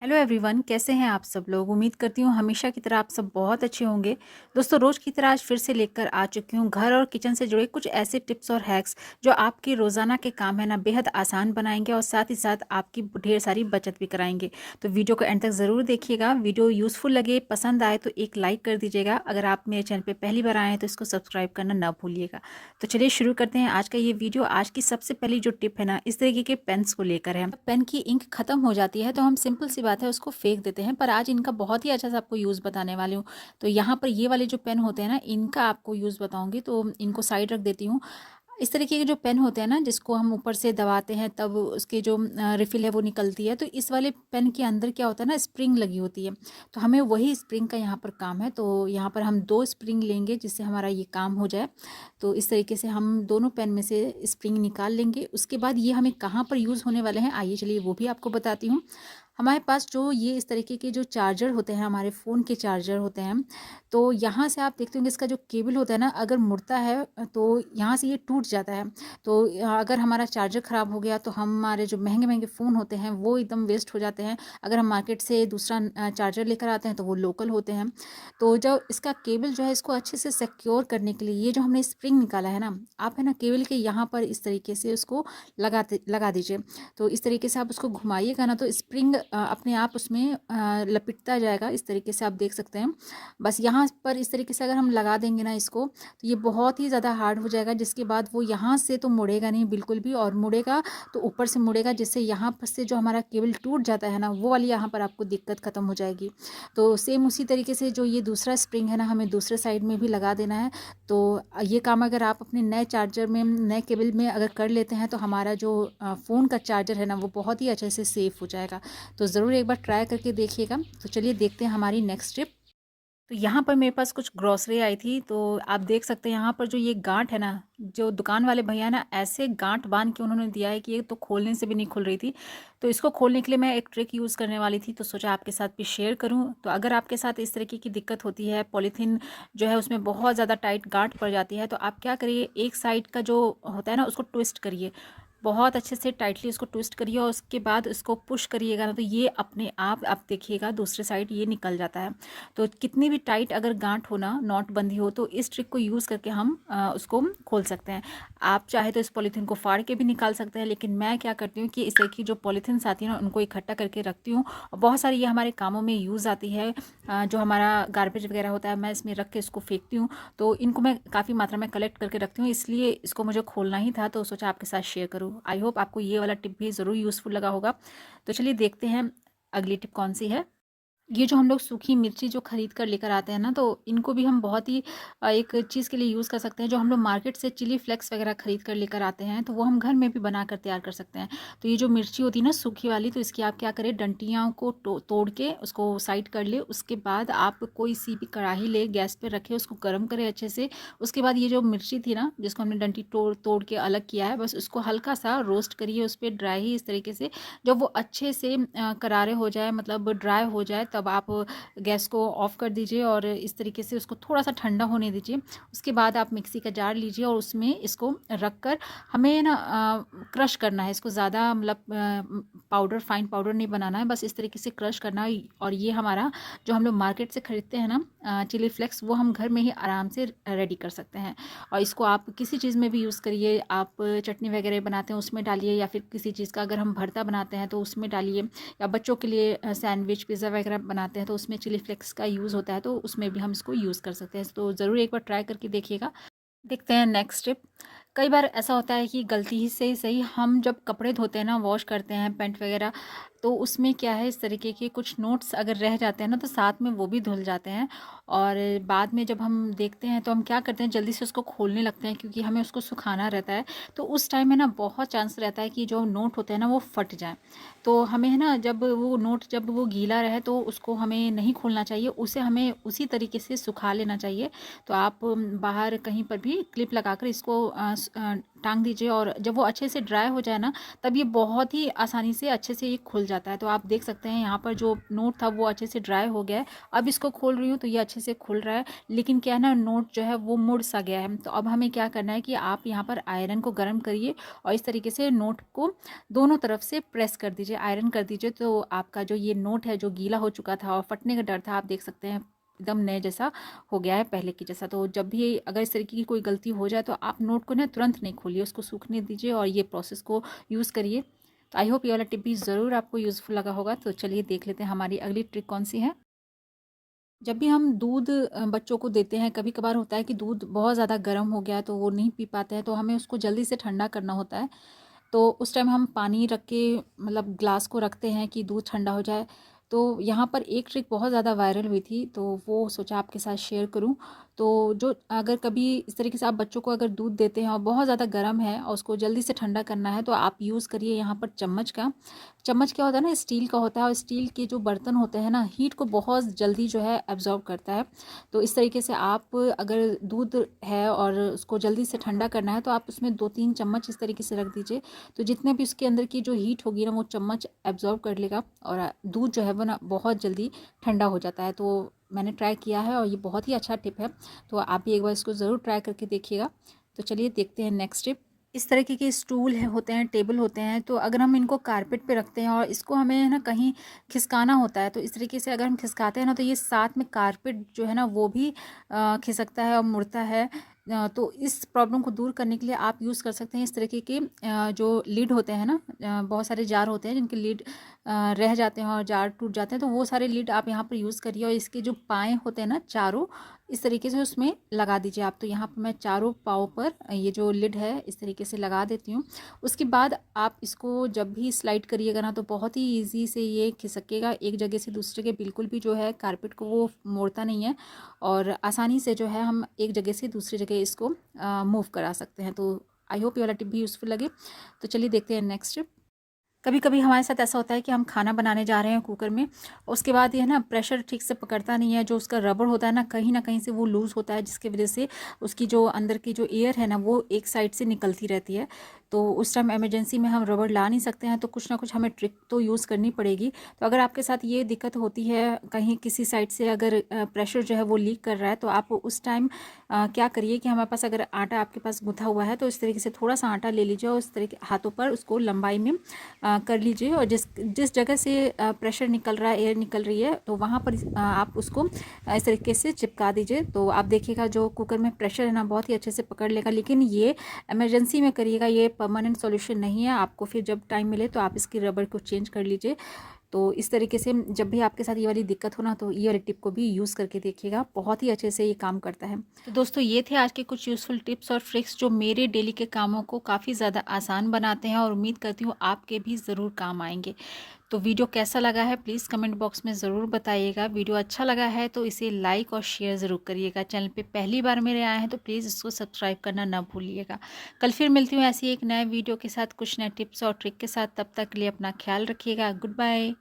Hello everyone, कैसे हैं आप सब लोग। उम्मीद करती हूँ हमेशा की तरह आप सब बहुत अच्छे होंगे। दोस्तों, रोज़ की तरह आज फिर से लेकर आ चुकी हूँ घर और किचन से जुड़े कुछ ऐसे टिप्स और हैक्स जो आपकी रोज़ाना के काम है ना बेहद आसान बनाएंगे और साथ ही साथ आपकी ढेर सारी बचत भी कराएंगे। तो वीडियो को एंड तक ज़रूर देखिएगा। वीडियो यूज़फुल लगे, पसंद आए तो एक लाइक कर दीजिएगा। अगर आप मेरे चैनल पर पहली बार आए हैं तो इसको सब्सक्राइब करना ना भूलिएगा। तो चलिए शुरू करते हैं आज का ये वीडियो। आज की सबसे पहली जो टिप है ना, इस तरीके के पेन्स को लेकर है। पेन की इंक खत्म हो जाती है तो हम सिंपल सी बात है उसको फेंक देते हैं, पर आज इनका बहुत ही अच्छा सा आपको यूज़ बताने वाली हूँ। तो यहाँ पर ये वाले जो पेन होते हैं ना, इनका आपको यूज़ बताऊंगी, तो इनको साइड रख देती हूँ। इस तरीके के जो पेन होते हैं ना, जिसको हम ऊपर से दबाते हैं तब उसकी जो रिफ़िल है वो निकलती है। तो इस वाले पेन के अंदर क्या होता है ना, स्प्रिंग लगी होती है। तो हमें वही स्प्रिंग का यहाँ पर काम है। तो यहाँ पर हम 2 स्प्रिंग लेंगे जिससे हमारा ये काम हो जाए। तो इस तरीके से हम दोनों पेन में से स्प्रिंग निकाल लेंगे। उसके बाद ये हमें कहाँ पर यूज़ होने वाले हैं, आइए चलिए वो भी आपको बताती हूँ। हमारे पास जो ये इस तरीके के जो चार्जर होते हैं, हमारे फ़ोन के चार्जर होते हैं, तो यहाँ से आप देखते होंगे इसका जो केबल होता है ना, अगर मुड़ता है तो यहाँ से ये टूट जाता है। तो अगर हमारा चार्जर ख़राब हो गया तो हमारे जो महंगे-महंगे फ़ोन होते हैं वो एकदम वेस्ट हो जाते हैं। अगर हम मार्केट से दूसरा चार्जर लेकर आते हैं तो वो लोकल होते हैं। तो जब इसका केबल जो है, इसको अच्छे से सिक्योर करने के लिए ये जो हमने स्प्रिंग निकाला है ना, आप है ना केबल के यहाँ पर इस तरीके से उसको लगा दीजिए। तो इस तरीके से आप उसको घुमाइएगा ना तो स्प्रिंग अपने आप उसमें लपेटता जाएगा। इस तरीके से आप देख सकते हैं। बस यहाँ पर इस तरीके से अगर हम लगा देंगे ना इसको, तो ये बहुत ही ज़्यादा हार्ड हो जाएगा। जिसके बाद वो यहाँ से तो मुड़ेगा नहीं बिल्कुल भी, और मुड़ेगा तो ऊपर से मुड़ेगा, जिससे यहाँ पर से जो हमारा केबल टूट जाता है ना, वो वाली यहाँ पर आपको दिक्कत ख़त्म हो जाएगी। तो सेम उसी तरीके से जो ये दूसरा स्प्रिंग है ना, हमें दूसरे साइड में भी लगा देना है। तो ये काम अगर आप अपने नए चार्जर में, नए केबल में अगर कर लेते हैं तो हमारा जो फ़ोन का चार्जर है ना, वो बहुत ही अच्छे से सेफ़ हो जाएगा। तो ज़रूर एक बार ट्राई करके देखिएगा। तो चलिए देखते हैं हमारी नेक्स्ट टिप। तो यहाँ पर मेरे पास कुछ ग्रॉसरी आई थी, तो आप देख सकते हैं यहाँ पर जो ये गांठ है ना, जो दुकान वाले भैया ना ऐसे गांठ बांध के उन्होंने दिया है कि ये तो खोलने से भी नहीं खुल रही थी। तो इसको खोलने के लिए मैं एक ट्रिक यूज़ करने वाली थी, तो सोचा आपके साथ भी शेयर करूँ। तो अगर आपके साथ इस तरीके की दिक्कत होती है, पॉलीथीन जो है उसमें बहुत ज़्यादा टाइट गांठ पड़ जाती है, तो आप क्या करिए, एक साइड का जो होता है ना उसको ट्विस्ट करिए। बहुत अच्छे से टाइटली उसको ट्विस्ट करिए और उसके बाद उसको पुश करिएगा ना, तो ये अपने आप देखिएगा दूसरे साइड ये निकल जाता है। तो कितनी भी टाइट अगर गांठ हो ना, नॉट बंधी हो, तो इस ट्रिक को यूज़ करके हम उसको खोल सकते हैं। आप चाहे तो इस पॉलीथीन को फाड़ के भी निकाल सकते हैं, लेकिन मैं क्या करती हूँ कि इस तरह की जो पॉलीथीन्स आती है ना, उनको इकट्ठा करके रखती हूँ। और बहुत सारी ये हमारे कामों में यूज़ आती है। जो हमारा गार्बेज वगैरह होता है, मैं इसमें रख के इसको फेंकती हूँ। तो इनको मैं काफ़ी मात्रा में कलेक्ट करके रखती हूँ, इसलिए इसको मुझे खोलना ही था, तो सोचा आपके साथ शेयर करूँ। आई होप आपको ये वाला टिप भी ज़रूर यूज़फुल लगा होगा। तो चलिए देखते हैं अगली टिप कौन सी है। ये जो हम लोग सूखी मिर्ची जो खरीद कर लेकर आते हैं ना, तो इनको भी हम बहुत ही एक चीज़ के लिए यूज़ कर सकते हैं। जो हम लोग मार्केट से चिली फ्लेक्स वगैरह खरीद कर लेकर आते हैं, तो वो हम घर में भी बनाकर तैयार कर सकते हैं। तो ये जो मिर्ची होती है ना सूखी वाली, तो इसकी आप क्या करें, डंटियों को तोड़ के उसको साइड कर ले। उसके बाद आप कोई सी भी कढ़ाई ले, गैस पे रखे, उसको गर्म करें अच्छे से। उसके बाद ये जो मिर्ची थी ना, जिसको हमने डंटी तोड़ तोड़ के अलग किया है, बस उसको हल्का सा रोस्ट करिए उस पर ड्राई ही इस तरीके से। जब वो अच्छे से करारे हो जाए, मतलब ड्राई हो जाए, तब आप गैस को ऑफ़ कर दीजिए और इस तरीके से उसको थोड़ा सा ठंडा होने दीजिए। उसके बाद आप मिक्सी का जार लीजिए और उसमें इसको रख कर हमें ना क्रश करना है इसको। ज़्यादा मतलब पाउडर, फाइन पाउडर नहीं बनाना है, बस इस तरीके से क्रश करना है। और ये हमारा जो हम लोग मार्केट से ख़रीदते हैं ना चिली फ्लेक्स, वो हम घर में ही आराम से रेडी कर सकते हैं। और इसको आप किसी चीज़ में भी यूज़ करिए। आप चटनी वगैरह बनाते हैं उसमें डालिए, या फिर किसी चीज़ का अगर हम भरता बनाते हैं तो उसमें डालिए, या बच्चों के लिए सैंडविच, पिज़्ज़ा वगैरह बनाते हैं तो उसमें चिली फ्लेक्स का यूज़ होता है, तो उसमें भी हम इसको यूज़ कर सकते हैं। तो ज़रूर एक बार ट्राई करके देखिएगा। देखते हैं नेक्स्ट टिप। कई बार ऐसा होता है कि गलती ही से ही सही, हम जब कपड़े धोते हैं ना, वॉश करते हैं पैंट वगैरह, तो उसमें क्या है, इस तरीके के कुछ नोट्स अगर रह जाते हैं ना, तो साथ में वो भी धुल जाते हैं। और बाद में जब हम देखते हैं तो हम क्या करते हैं, जल्दी से उसको खोलने लगते हैं, क्योंकि हमें उसको सुखाना रहता है। तो उस टाइम में ना बहुत चांस रहता है कि जो नोट होते हैं ना वो फट जाए। तो हमें है ना, जब वो नोट जब वो गीला रहे तो उसको हमें नहीं खोलना चाहिए, उसे हमें उसी तरीके से सुखा लेना चाहिए। तो आप बाहर कहीं पर भी क्लिप लगाकर इसको टांग दीजिए और जब वो अच्छे से ड्राई हो जाए ना, तब ये बहुत ही आसानी से अच्छे से ये खुल जाता है। तो आप देख सकते हैं यहाँ पर जो नोट था वो अच्छे से ड्राई हो गया है। अब इसको खोल रही हूँ तो ये अच्छे से खुल रहा है, लेकिन क्या है ना, नोट जो है वो मुड़ सा गया है। तो अब हमें क्या करना है कि आप यहाँ पर आयरन को गर्म करिए और इस तरीके से नोट को दोनों तरफ से प्रेस कर दीजिए, आयरन कर दीजिए। तो आपका जो ये नोट है जो गीला हो चुका था और फटने का डर था, आप देख सकते हैं एकदम नए जैसा हो गया है, पहले की जैसा। तो जब भी अगर इस तरीके की कोई गलती हो जाए तो आप नोट को ना तुरंत नहीं खोलिए, उसको सूखने दीजिए और ये प्रोसेस को यूज़ करिए। तो आई होप ये वाला टिप भी ज़रूर आपको यूज़फुल लगा होगा। तो चलिए देख लेते हैं हमारी अगली ट्रिक कौन सी है। जब भी हम दूध बच्चों को देते हैं, कभी कभार होता है कि दूध बहुत ज़्यादा गर्म हो गया है तो वो नहीं पी पाते हैं, तो हमें उसको जल्दी से ठंडा करना होता है। तो उस टाइम हम पानी रख के मतलब ग्लास को रखते हैं कि दूध ठंडा हो जाए। तो यहाँ पर एक ट्रिक बहुत ज़्यादा वायरल हुई थी, तो वो सोचा आपके साथ शेयर करूँ। तो जो अगर कभी इस तरीके से आप बच्चों को अगर दूध देते हैं और बहुत ज़्यादा गर्म है और उसको जल्दी से ठंडा करना है, तो आप यूज़ करिए यहाँ पर चम्मच का। चम्मच क्या होता है ना, स्टील का होता है और स्टील के जो बर्तन होते हैं ना, हीट को बहुत जल्दी जो है एब्जॉर्ब करता है। तो इस तरीके से आप अगर दूध है और उसको जल्दी से ठंडा करना है तो आप उसमें 2-3 चम्मच इस तरीके से रख दीजिए। तो जितने भी उसके अंदर की जो हीट होगी ना, वो चम्मच एब्जॉर्ब कर लेगा और दूध जो है वो ना बहुत जल्दी ठंडा हो जाता है। तो मैंने ट्राई किया है और ये बहुत ही अच्छा टिप है, तो आप भी एक बार इसको ज़रूर ट्राई करके देखिएगा। तो चलिए देखते हैं नेक्स्ट टिप। इस तरीके के स्टूल है होते हैं, टेबल होते हैं, तो अगर हम इनको कारपेट पे रखते हैं और इसको हमें ना कहीं खिसकाना होता है, तो इस तरीके से अगर हम खिसकाते हैं ना, तो ये साथ में कारपेट जो है ना वो भी खिसकता है और मुड़ता है। तो इस प्रॉब्लम को दूर करने के लिए आप यूज़ कर सकते हैं इस तरीके के जो लिड होते हैं ना, बहुत सारे जार होते हैं जिनके लिड रह जाते हैं और जार टूट जाते हैं, तो वो सारे लिड आप यहाँ पर यूज़ करिए और इसके जो पाए होते हैं ना चारों, इस तरीके से उसमें लगा दीजिए आप। तो यहाँ पर मैं चारों पाँव पर ये जो लिड है इस तरीके से लगा देती हूँ। उसके बाद आप इसको जब भी स्लाइड करिएगा ना, तो बहुत ही ईजी से ये खिसकेगा एक जगह से दूसरी जगह, बिल्कुल भी जो है कारपेट को वो मोड़ता नहीं है और आसानी से जो है हम एक जगह से दूसरी जगह इसको मूव करा सकते हैं। तो आई होप ये वाला टिप भी यूज़फुल लगे। तो चलिए देखते हैं नेक्स्ट टिप। कभी कभी हमारे साथ ऐसा होता है कि हम खाना बनाने जा रहे हैं कुकर में, उसके बाद ये ना प्रेशर ठीक से पकड़ता नहीं है, जो उसका रबड़ होता है ना कहीं से वो लूज़ होता है, जिसकी वजह से उसकी जो अंदर की जो एयर है ना वो एक साइड से निकलती रहती है। तो उस टाइम इमरजेंसी में हम रबड़ ला नहीं सकते हैं, तो कुछ ना कुछ हमें ट्रिक तो यूज़ करनी पड़ेगी। तो अगर आपके साथ ये दिक्कत होती है, कहीं किसी साइड से अगर प्रेशर जो है वो लीक कर रहा है, तो आप उस टाइम क्या करिए कि हमारे पास अगर आटा आपके पास गूँथा हुआ है, तो इस तरीके से थोड़ा सा आटा ले लीजिए और इस तरीके हाथों पर उसको लंबाई में कर लीजिए और जिस जिस जगह से प्रेशर निकल रहा है, एयर निकल रही है, तो वहाँ पर आप उसको इस तरीके से चिपका दीजिए। तो आप देखिएगा जो कुकर में प्रेशर है ना बहुत ही अच्छे से पकड़ लेगा। लेकिन ये इमरजेंसी में करिएगा, ये परमानेंट सॉल्यूशन नहीं है। आपको फिर जब टाइम मिले तो आप इसकी रबड़ को चेंज कर लीजिए। तो इस तरीके से जब भी आपके साथ ये वाली दिक्कत हो ना, तो ये वाली टिप को भी यूज़ करके देखिएगा, बहुत ही अच्छे से ये काम करता है। तो दोस्तों ये थे आज के कुछ यूज़फुल टिप्स और ट्रिक्स जो मेरे डेली के कामों को काफ़ी ज़्यादा आसान बनाते हैं और उम्मीद करती हूँ आपके भी ज़रूर काम आएंगे। तो वीडियो कैसा लगा है प्लीज़ कमेंट बॉक्स में ज़रूर बताइएगा। वीडियो अच्छा लगा है तो इसे लाइक और शेयर ज़रूर करिएगा। चैनल पे पहली बार मेरे आए हैं तो प्लीज़ इसको सब्सक्राइब करना ना भूलिएगा। कल फिर मिलती हूँ ऐसी एक नए वीडियो के साथ, कुछ नए टिप्स और ट्रिक के साथ। तब तक के लिए अपना ख्याल रखिएगा। Good bye.